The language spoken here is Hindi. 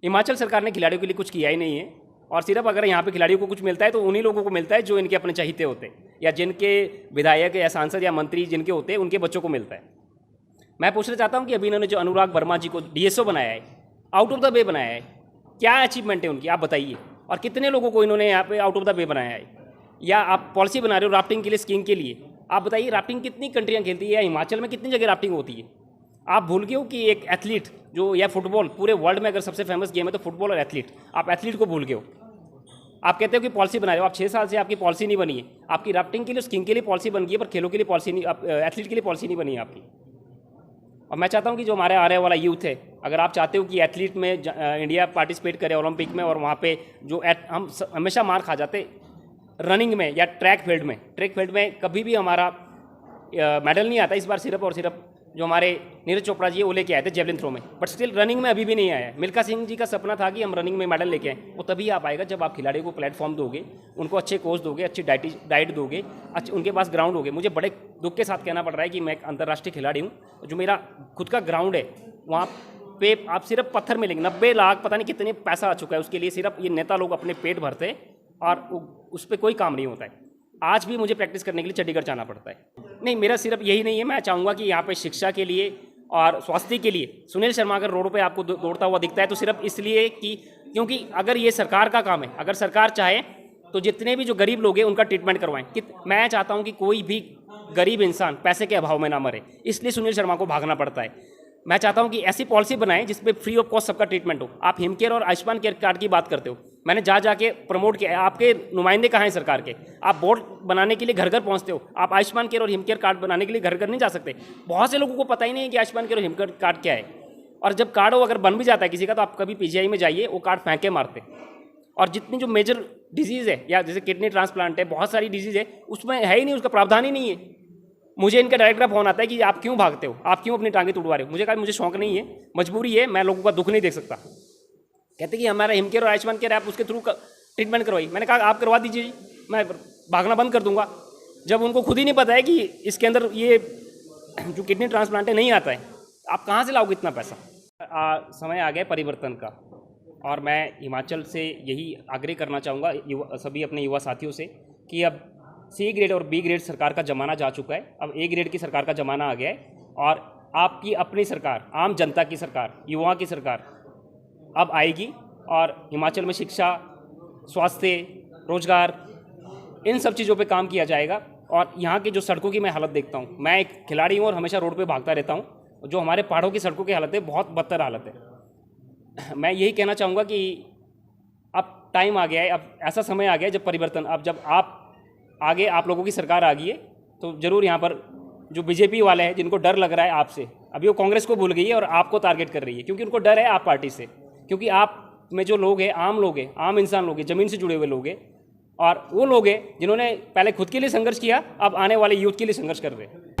हिमाचल सरकार ने खिलाड़ियों के लिए कुछ किया ही नहीं है, और सिर्फ अगर यहाँ पे खिलाड़ियों को कुछ मिलता है तो उन्हीं लोगों को मिलता है जो इनके अपने चहीते होते हैं, या जिनके विधायक या सांसद या मंत्री जिनके होते हैं उनके बच्चों को मिलता है। मैं पूछना चाहता हूँ कि अभी इन्होंने जो अनुराग वर्मा जी को डीएसओ बनाया है, आउट ऑफ द वे बनाया है, क्या अचीवमेंट है उनकी, आप बताइए। और कितने लोगों को इन्होंने यहाँ पे आउट ऑफ द वे बनाया है। या आप पॉलिसी बना रहे हो राफ्टिंग के लिए, स्कीइंग के लिए, आप बताइए राफ्टिंग कितनी कंट्रियाँ खेलती है, या हिमाचल में कितनी जगह राफ्टिंग होती है। आप भूल गए हो कि एक एथलीट जो, या फुटबॉल, पूरे वर्ल्ड में अगर सबसे फेमस गेम है तो फुटबॉल और एथलीट, आप एथलीट को भूल गए हो। आप कहते हो कि पॉलिसी बना रहे हो, आप 6 साल से आपकी पॉलिसी नहीं बनी है। आपकी राफ्टिंग के लिए, स्कीइंग के लिए पॉलिसी बन गई है, पर खेलों के लिए पॉलिसी नहीं, एथलीट के लिए पॉलिसी नहीं बनी है आपकी। और मैं चाहता हूँ कि जो हमारे आने वाला यूथ है, अगर आप चाहते हो कि एथलीट में इंडिया पार्टिसिपेट करे ओलंपिक में, और वहाँ पे जो हम हमेशा मार खा जाते रनिंग में या ट्रैक फील्ड में कभी भी हमारा मेडल नहीं आता। इस बार सिर्फ और सिर्फ जो हमारे नीरज चोपड़ा जी वो लेके आए थे जेवलिन थ्रो में, बट स्टिल रनिंग में अभी भी नहीं आया है। मिल्खा सिंह जी का सपना था कि हम रनिंग में मेडल लेके आए, वो तभी आ पाएगा जब आप खिलाड़ियों को प्लेटफॉर्म दोगे, उनको अच्छे कोच दोगे, अच्छी डाइट दोगे, उनके पास ग्राउंड होगे। मुझे बड़े दुख के साथ कहना पड़ रहा है कि मैं एक अंतर्राष्ट्रीय खिलाड़ी हूँ, जो मेरा खुद का ग्राउंड है वहाँ पे आप सिर्फ पत्थर मिलेंगे। 90 लाख पता नहीं कितने पैसा आ चुका है उसके लिए, सिर्फ ये नेता लोग अपने पेट भरते हैं और उस पर कोई काम नहीं होता है। आज भी मुझे प्रैक्टिस करने के लिए चंडीगढ़ जाना पड़ता है। नहीं, मेरा सिर्फ यही नहीं है, मैं चाहूँगा कि यहाँ पे शिक्षा के लिए और स्वास्थ्य के लिए सुनील शर्मा अगर रोड पे आपको दौड़ता हुआ दिखता है तो सिर्फ इसलिए कि क्योंकि अगर ये सरकार का काम है, अगर सरकार चाहे तो जितने भी जो गरीब लोग हैं उनका ट्रीटमेंट करवाएं। मैं चाहता हूँ कि कोई भी गरीब इंसान पैसे के अभाव में ना मरे, इसलिए सुनील शर्मा को भागना पड़ता है। मैं चाहता हूँ कि ऐसी पॉलिसी बनाएं जिसपे फ्री ऑफ कॉस्ट सबका ट्रीटमेंट हो। आप हिमकेयर और आयुष्मान केयर कार्ड की बात करते हो, मैंने जाके प्रमोट किया। आपके नुमाइंदे कहाँ हैं सरकार के? आप बोर्ड बनाने के लिए घर घर पहुँचते हो, आप आयुष्मान केयर और हिमकेयर कार्ड बनाने के लिए घर घर नहीं जा सकते। बहुत से लोगों को पता ही नहीं है कि आयुष्मान केयर और हिमकेयर कार्ड क्या है। और जब कार्ड अगर बन भी जाता है किसी का, तो आप कभी पीजीआई में जाइए, वो कार्ड फेंके मारते। और जितनी जो मेजर डिजीज़ है, या जैसे किडनी ट्रांसप्लांट है, बहुत सारी डिजीज़ है, उसमें है ही नहीं, उसका प्रावधान ही नहीं है। मुझे इनका डायरेक्टर फोन आता है कि आप क्यों भागते हो, आप क्यों अपनी टांगे तुड़वा रहे हो। मुझे कहा मुझे शौक नहीं है, मजबूरी है, मैं लोगों का दुख नहीं देख सकता। कहते कि हमारा हिमकेयर और आयुष्मान केयर आप उसके थ्रू ट्रीटमेंट करवाई। मैंने कहा आप करवा दीजिए, मैं भागना बंद कर दूंगा। जब उनको खुद ही नहीं पता है कि इसके अंदर ये जो किडनी ट्रांसप्लांट है नहीं आता है, आप कहाँ से लाओगे इतना पैसा। समय आ गया परिवर्तन का, और मैं हिमाचल से यही आग्रह करना चाहूँगा सभी अपने युवा साथियों से कि अब सी ग्रेड और बी ग्रेड सरकार का ज़माना जा चुका है, अब ए ग्रेड की सरकार का ज़माना आ गया है। और आपकी अपनी सरकार, आम जनता की सरकार, युवाओं की सरकार अब आएगी, और हिमाचल में शिक्षा, स्वास्थ्य, रोजगार, इन सब चीज़ों पे काम किया जाएगा। और यहाँ की जो सड़कों की मैं हालत देखता हूँ, मैं एक खिलाड़ी हूँ और हमेशा रोड पे भागता रहता हूँ, जो हमारे पहाड़ों की सड़कों की हालत है बहुत बदतर हालत है। मैं यही कहना चाहूँगा कि अब टाइम आ गया है, अब ऐसा समय आ गया है जब परिवर्तन, अब जब आप लोगों की सरकार आ गई है, तो ज़रूर यहाँ पर जो बीजेपी वाले हैं जिनको डर लग रहा है आपसे, अभी वो कांग्रेस को भूल गई है और आपको टारगेट कर रही है, क्योंकि उनको डर है आप पार्टी से। क्योंकि आप में जो लोग हैं, आम लोग हैं, आम इंसान लोग हैं, ज़मीन से जुड़े हुए लोग हैं, और वो लोग हैं जिन्होंने पहले खुद के लिए संघर्ष किया, अब आने वाले यूथ के लिए संघर्ष कर रहे हैं।